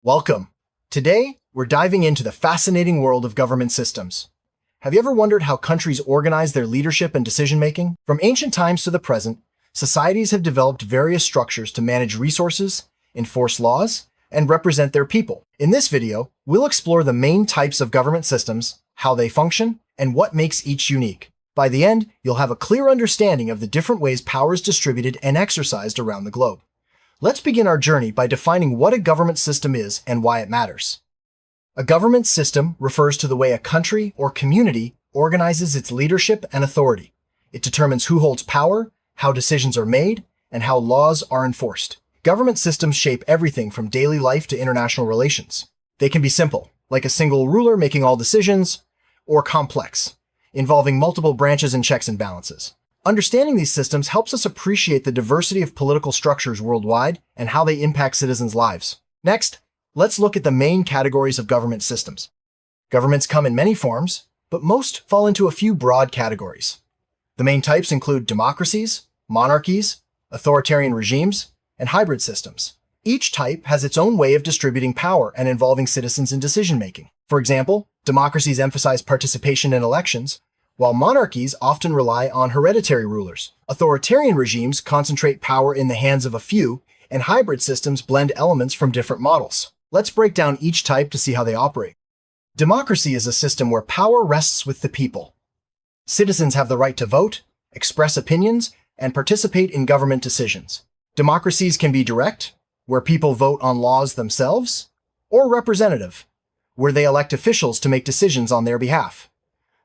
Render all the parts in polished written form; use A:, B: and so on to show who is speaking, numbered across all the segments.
A: Welcome. Today, we're diving into the fascinating world of government systems. Have you ever wondered how countries organize their leadership and decision-making? From ancient times to the present, societies have developed various structures to manage resources, enforce laws, and represent their people. In this video, we'll explore the main types of government systems, how they function, and what makes each unique. By the end, you'll have a clear understanding of the different ways power is distributed and exercised around the globe. Let's begin our journey by defining what a government system is and why it matters. A government system refers to the way a country or community organizes its leadership and authority. It determines who holds power, how decisions are made, and how laws are enforced. Government systems shape everything from daily life to international relations. They can be simple, like a single ruler making all decisions, or complex, involving multiple branches and checks and balances. Understanding these systems helps us appreciate the diversity of political structures worldwide and how they impact citizens' lives. Next, let's look at the main categories of government systems. Governments come in many forms, but most fall into a few broad categories. The main types include democracies, monarchies, authoritarian regimes, and hybrid systems. Each type has its own way of distributing power and involving citizens in decision-making. For example, democracies emphasize participation in elections, while monarchies often rely on hereditary rulers. Authoritarian regimes concentrate power in the hands of a few, and hybrid systems blend elements from different models. Let's break down each type to see how they operate. Democracy is a system where power rests with the people. Citizens have the right to vote, express opinions, and participate in government decisions. Democracies can be direct, where people vote on laws themselves, or representative, where they elect officials to make decisions on their behalf.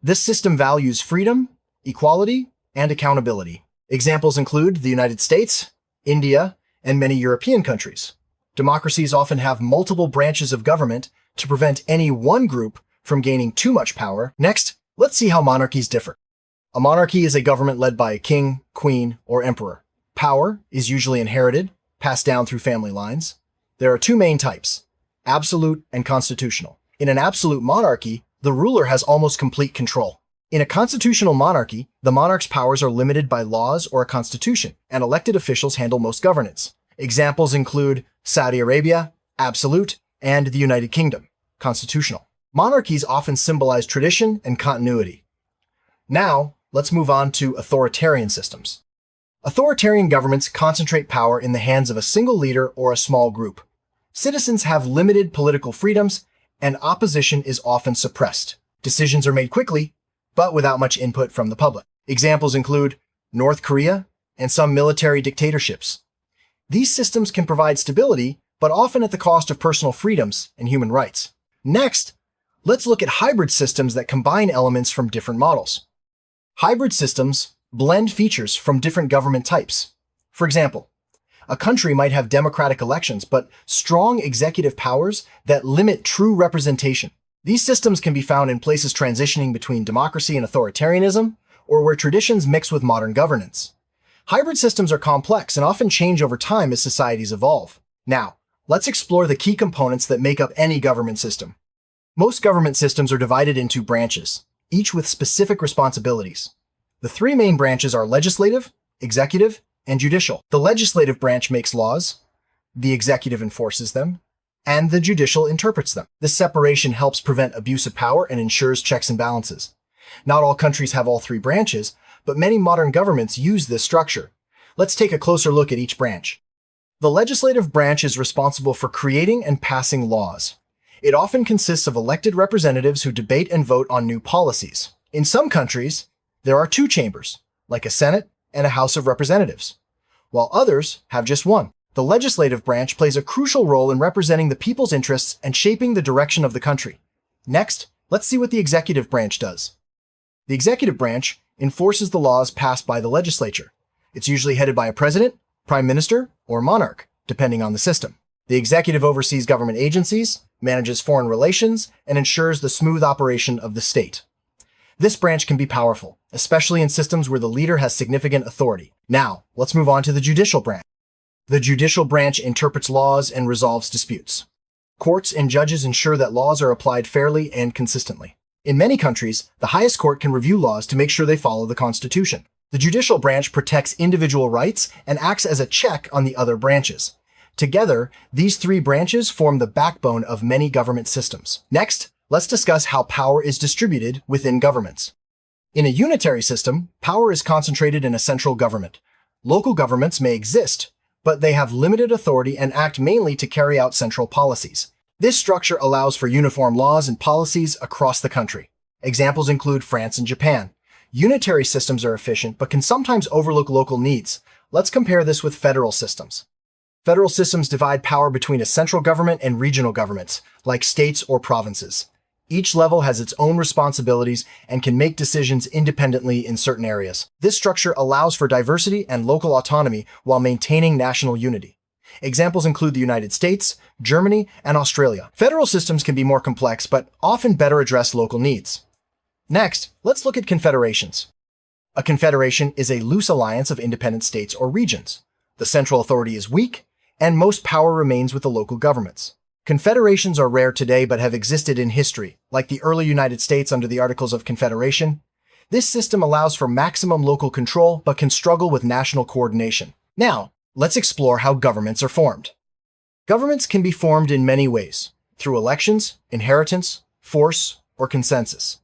A: This system values freedom, equality, and accountability. Examples include the United States, India, and many European countries. Democracies often have multiple branches of government to prevent any one group from gaining too much power. Next, let's see how monarchies differ. A monarchy is a government led by a king, queen, or emperor. Power is usually inherited, passed down through family lines. There are two main types, absolute and constitutional. In an absolute monarchy, the ruler has almost complete control. In a constitutional monarchy, the monarch's powers are limited by laws or a constitution, and elected officials handle most governance. Examples include Saudi Arabia, absolute, and the United Kingdom, constitutional. Monarchies often symbolize tradition and continuity. Now, let's move on to authoritarian systems. Authoritarian governments concentrate power in the hands of a single leader or a small group. Citizens have limited political freedoms, and opposition is often suppressed. Decisions are made quickly, but without much input from the public. Examples include North Korea and some military dictatorships. These systems can provide stability, but often at the cost of personal freedoms and human rights. Next, let's look at hybrid systems that combine elements from different models. Hybrid systems blend features from different government types. For example, a country might have democratic elections, but strong executive powers that limit true representation. These systems can be found in places transitioning between democracy and authoritarianism, or where traditions mix with modern governance. Hybrid systems are complex and often change over time as societies evolve. Now, let's explore the key components that make up any government system. Most government systems are divided into branches, each with specific responsibilities. The three main branches are legislative, executive, and judicial. The legislative branch makes laws, the executive enforces them, and the judicial interprets them. This separation helps prevent abuse of power and ensures checks and balances. Not all countries have all three branches, but many modern governments use this structure. Let's take a closer look at each branch. The legislative branch is responsible for creating and passing laws. It often consists of elected representatives who debate and vote on new policies. In some countries, there are two chambers, like a Senate and a House of Representatives, while others have just one. The legislative branch plays a crucial role in representing the people's interests and shaping the direction of the country. Next, let's see what the executive branch does. The executive branch enforces the laws passed by the legislature. It's usually headed by a president, prime minister, or monarch, depending on the system. The executive oversees government agencies, manages foreign relations, and ensures the smooth operation of the state. This branch can be powerful, especially in systems where the leader has significant authority. Now, let's move on to the judicial branch. The judicial branch interprets laws and resolves disputes. Courts and judges ensure that laws are applied fairly and consistently. In many countries, the highest court can review laws to make sure they follow the Constitution. The judicial branch protects individual rights and acts as a check on the other branches. Together, these three branches form the backbone of many government systems. Next, let's discuss how power is distributed within governments. In a unitary system, power is concentrated in a central government. Local governments may exist, but they have limited authority and act mainly to carry out central policies. This structure allows for uniform laws and policies across the country. Examples include France and Japan. Unitary systems are efficient, but can sometimes overlook local needs. Let's compare this with federal systems. Federal systems divide power between a central government and regional governments, like states or provinces. Each level has its own responsibilities and can make decisions independently in certain areas. This structure allows for diversity and local autonomy while maintaining national unity. Examples include the United States, Germany, and Australia. Federal systems can be more complex, but often better address local needs. Next, let's look at confederations. A confederation is a loose alliance of independent states or regions. The central authority is weak, and most power remains with the local governments. Confederations are rare today but have existed in history, like the early United States under the Articles of Confederation. This system allows for maximum local control but can struggle with national coordination. Now, let's explore how governments are formed. Governments can be formed in many ways, through elections, inheritance, force, or consensus.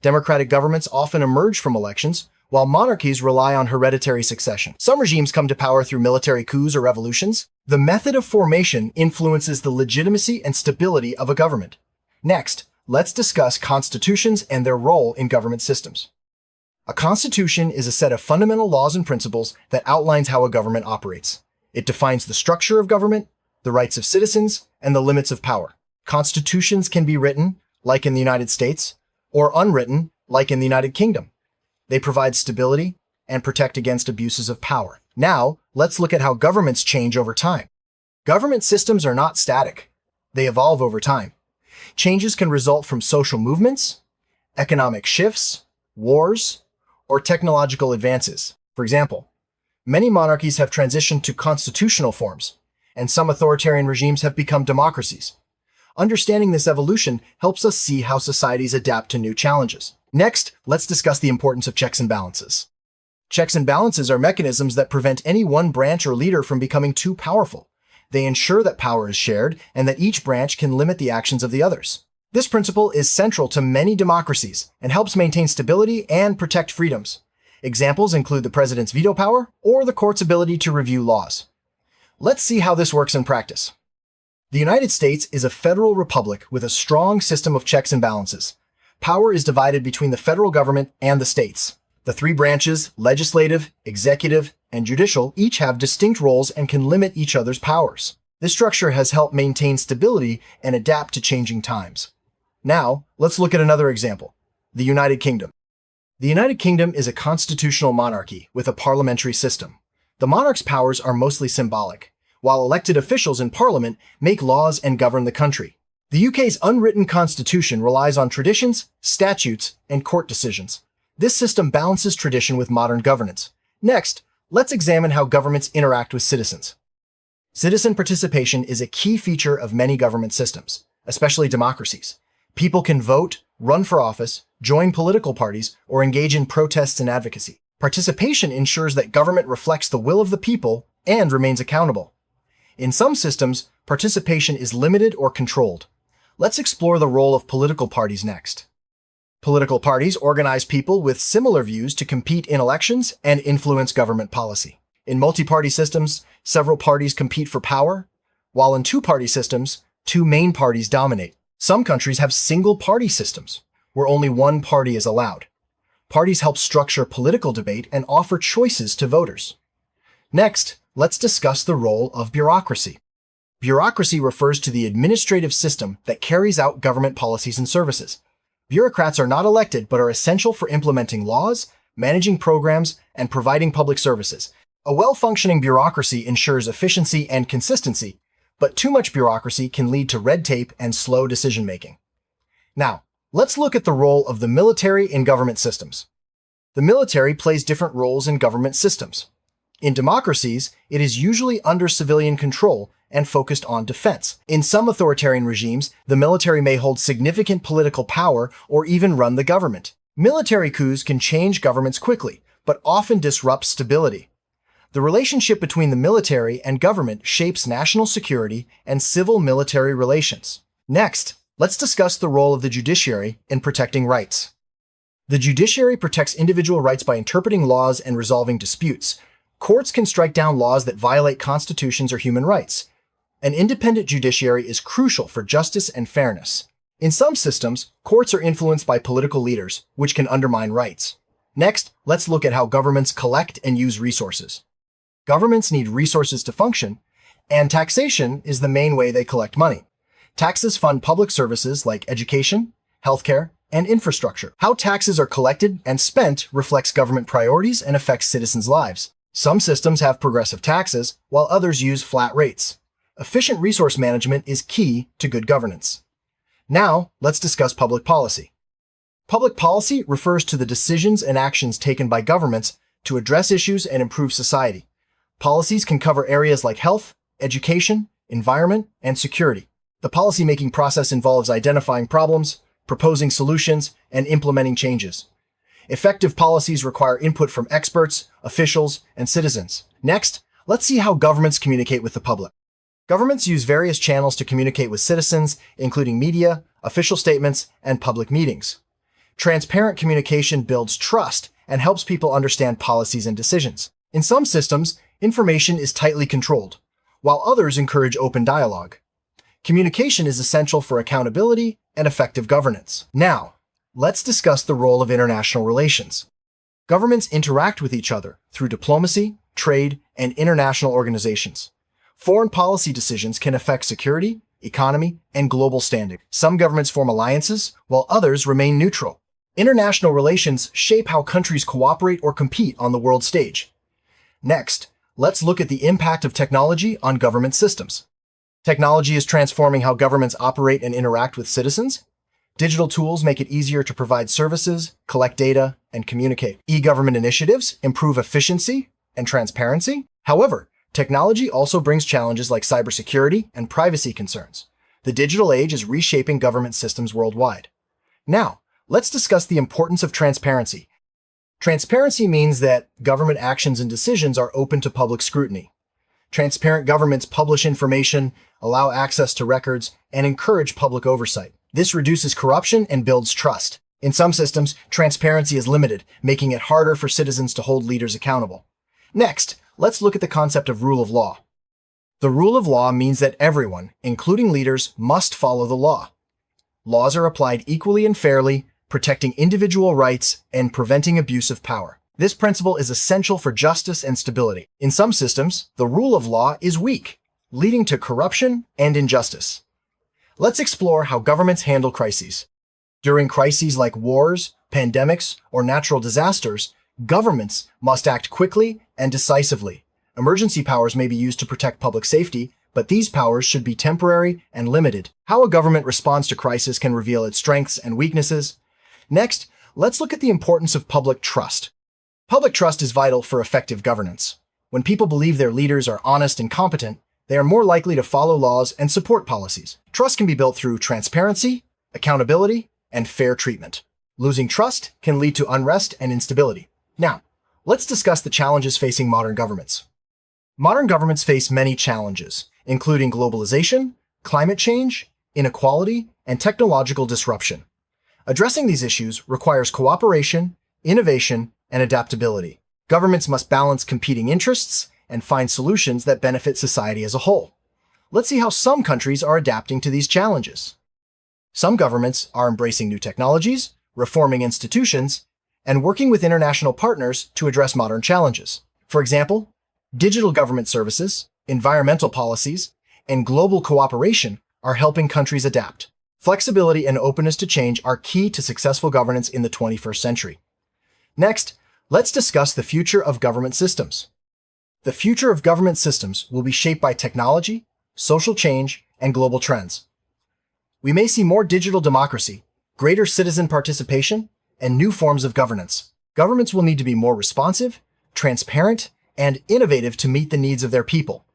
A: Democratic governments often emerge from elections, while monarchies rely on hereditary succession. Some regimes come to power through military coups or revolutions. The method of formation influences the legitimacy and stability of a government. Next, let's discuss constitutions and their role in government systems. A constitution is a set of fundamental laws and principles that outlines how a government operates. It defines the structure of government, the rights of citizens, and the limits of power. Constitutions can be written, like in the United States, or unwritten, like in the United Kingdom. They provide stability and protect against abuses of power. Now, let's look at how governments change over time. Government systems are not static. They evolve over time. Changes can result from social movements, economic shifts, wars, or technological advances. For example, many monarchies have transitioned to constitutional forms, and some authoritarian regimes have become democracies. Understanding this evolution helps us see how societies adapt to new challenges. Next, let's discuss the importance of checks and balances. Checks and balances are mechanisms that prevent any one branch or leader from becoming too powerful. They ensure that power is shared and that each branch can limit the actions of the others. This principle is central to many democracies and helps maintain stability and protect freedoms. Examples include the president's veto power or the court's ability to review laws. Let's see how this works in practice. The United States is a federal republic with a strong system of checks and balances. Power is divided between the federal government and the states. The three branches, legislative, executive, and judicial, each have distinct roles and can limit each other's powers. This structure has helped maintain stability and adapt to changing times. Now, let's look at another example, the United Kingdom. The United Kingdom is a constitutional monarchy with a parliamentary system. The monarch's powers are mostly symbolic, while elected officials in Parliament make laws and govern the country. The UK's unwritten constitution relies on traditions, statutes, and court decisions. This system balances tradition with modern governance. Next, let's examine how governments interact with citizens. Citizen participation is a key feature of many government systems, especially democracies. People can vote, run for office, join political parties, or engage in protests and advocacy. Participation ensures that government reflects the will of the people and remains accountable. In some systems, participation is limited or controlled. Let's explore the role of political parties next. Political parties organize people with similar views to compete in elections and influence government policy. In multi-party systems, several parties compete for power, while in two-party systems, two main parties dominate. Some countries have single-party systems, where only one party is allowed. Parties help structure political debate and offer choices to voters. Next, let's discuss the role of bureaucracy. Bureaucracy refers to the administrative system that carries out government policies and services. Bureaucrats are not elected but are essential for implementing laws, managing programs, and providing public services. A well-functioning bureaucracy ensures efficiency and consistency, but too much bureaucracy can lead to red tape and slow decision-making. Now, let's look at the role of the military in government systems. The military plays different roles in government systems. In democracies, it is usually under civilian control and focused on defense. In some authoritarian regimes, the military may hold significant political power or even run the government. Military coups can change governments quickly, but often disrupt stability. The relationship between the military and government shapes national security and civil-military relations. Next, let's discuss the role of the judiciary in protecting rights. The judiciary protects individual rights by interpreting laws and resolving disputes. Courts can strike down laws that violate constitutions or human rights. An independent judiciary is crucial for justice and fairness. In some systems, courts are influenced by political leaders, which can undermine rights. Next, let's look at how governments collect and use resources. Governments need resources to function, and taxation is the main way they collect money. Taxes fund public services like education, healthcare, and infrastructure. How taxes are collected and spent reflects government priorities and affects citizens' lives. Some systems have progressive taxes, while others use flat rates. Efficient resource management is key to good governance. Now, let's discuss public policy. Public policy refers to the decisions and actions taken by governments to address issues and improve society. Policies can cover areas like health, education, environment, and security. The policymaking process involves identifying problems, proposing solutions, and implementing changes. Effective policies require input from experts, officials, and citizens. Next, let's see how governments communicate with the public. Governments use various channels to communicate with citizens, including media, official statements, and public meetings. Transparent communication builds trust and helps people understand policies and decisions. In some systems, information is tightly controlled, while others encourage open dialogue. Communication is essential for accountability and effective governance. Now, let's discuss the role of international relations. Governments interact with each other through diplomacy, trade, and international organizations. Foreign policy decisions can affect security, economy, and global standing. Some governments form alliances, while others remain neutral. International relations shape how countries cooperate or compete on the world stage. Next, let's look at the impact of technology on government systems. Technology is transforming how governments operate and interact with citizens. Digital tools make it easier to provide services, collect data, and communicate. E-government initiatives improve efficiency and transparency. However, technology also brings challenges like cybersecurity and privacy concerns. The digital age is reshaping government systems worldwide. Now, let's discuss the importance of transparency. Transparency means that government actions and decisions are open to public scrutiny. Transparent governments publish information, allow access to records, and encourage public oversight. This reduces corruption and builds trust. In some systems, transparency is limited, making it harder for citizens to hold leaders accountable. Next, let's look at the concept of rule of law. The rule of law means that everyone, including leaders, must follow the law. Laws are applied equally and fairly, protecting individual rights and preventing abuse of power. This principle is essential for justice and stability. In some systems, the rule of law is weak, leading to corruption and injustice. Let's explore how governments handle crises. During crises like wars, pandemics, or natural disasters, governments must act quickly and decisively. Emergency powers may be used to protect public safety, but these powers should be temporary and limited. How a government responds to crisis can reveal its strengths and weaknesses. Next, let's look at the importance of public trust. Public trust is vital for effective governance. When people believe their leaders are honest and competent, they are more likely to follow laws and support policies. Trust can be built through transparency, accountability, and fair treatment. Losing trust can lead to unrest and instability. Now, let's discuss the challenges facing modern governments. Modern governments face many challenges, including globalization, climate change, inequality, and technological disruption. Addressing these issues requires cooperation, innovation, and adaptability. Governments must balance competing interests and find solutions that benefit society as a whole. Let's see how some countries are adapting to these challenges. Some governments are embracing new technologies, reforming institutions, and working with international partners to address modern challenges. For example, digital government services, environmental policies, and global cooperation are helping countries adapt. Flexibility and openness to change are key to successful governance in the 21st century. Next, let's discuss the future of government systems. The future of government systems will be shaped by technology, social change, and global trends. We may see more digital democracy, greater citizen participation, and new forms of governance. Governments will need to be more responsive, transparent, and innovative to meet the needs of their people.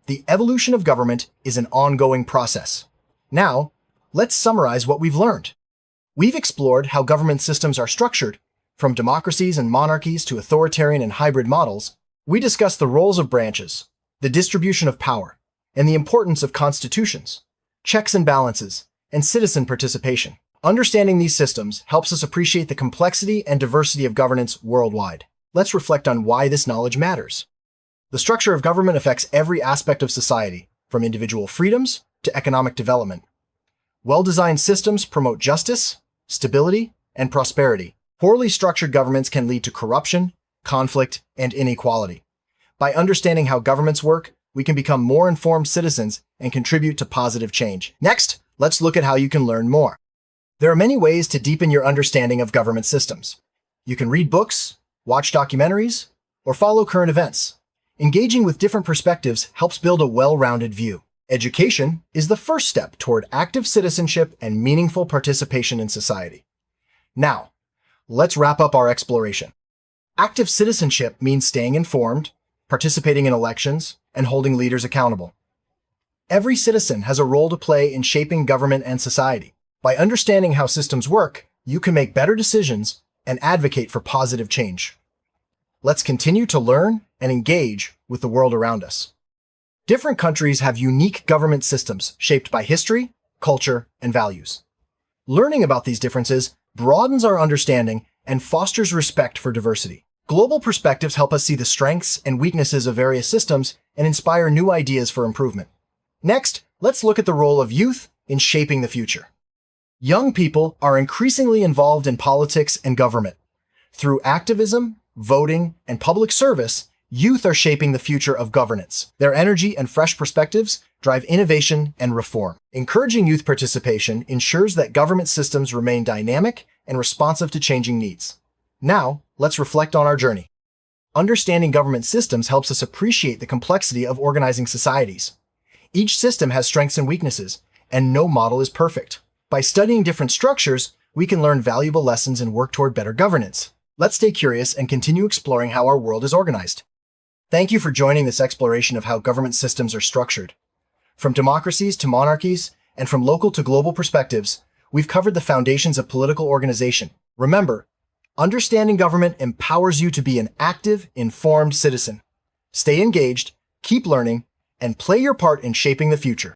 A: The evolution of government is an ongoing process. Now, let's summarize what we've learned. We've explored how government systems are structured, from democracies and monarchies to authoritarian and hybrid models, We discuss the roles of branches, the distribution of power, and the importance of constitutions, checks and balances, and citizen participation. Understanding these systems helps us appreciate the complexity and diversity of governance worldwide. Let's reflect on why this knowledge matters. The structure of government affects every aspect of society, from individual freedoms to economic development. Well-designed systems promote justice, stability, and prosperity. Poorly structured governments can lead to corruption, conflict, and inequality. By understanding how governments work, we can become more informed citizens and contribute to positive change. Next, let's look at how you can learn more. There are many ways to deepen your understanding of government systems. You can read books, watch documentaries, or follow current events. Engaging with different perspectives helps build a well-rounded view. Education is the first step toward active citizenship and meaningful participation in society. Now, let's wrap up our exploration. Active citizenship means staying informed, participating in elections, and holding leaders accountable. Every citizen has a role to play in shaping government and society. By understanding how systems work, you can make better decisions and advocate for positive change. Let's continue to learn and engage with the world around us. Different countries have unique government systems shaped by history, culture, and values. Learning about these differences broadens our understanding and fosters respect for diversity. Global perspectives help us see the strengths and weaknesses of various systems and inspire new ideas for improvement. Next, let's look at the role of youth in shaping the future. Young people are increasingly involved in politics and government. Through activism, voting, and public service, youth are shaping the future of governance. Their energy and fresh perspectives drive innovation and reform. Encouraging youth participation ensures that government systems remain dynamic and responsive to changing needs. Now, let's reflect on our journey. Understanding government systems helps us appreciate the complexity of organizing societies. Each system has strengths and weaknesses, and no model is perfect. By studying different structures, we can learn valuable lessons and work toward better governance. Let's stay curious and continue exploring how our world is organized. Thank you for joining this exploration of how government systems are structured. From democracies to monarchies, and from local to global perspectives, we've covered the foundations of political organization. Remember, understanding government empowers you to be an active, informed citizen. Stay engaged, keep learning, and play your part in shaping the future.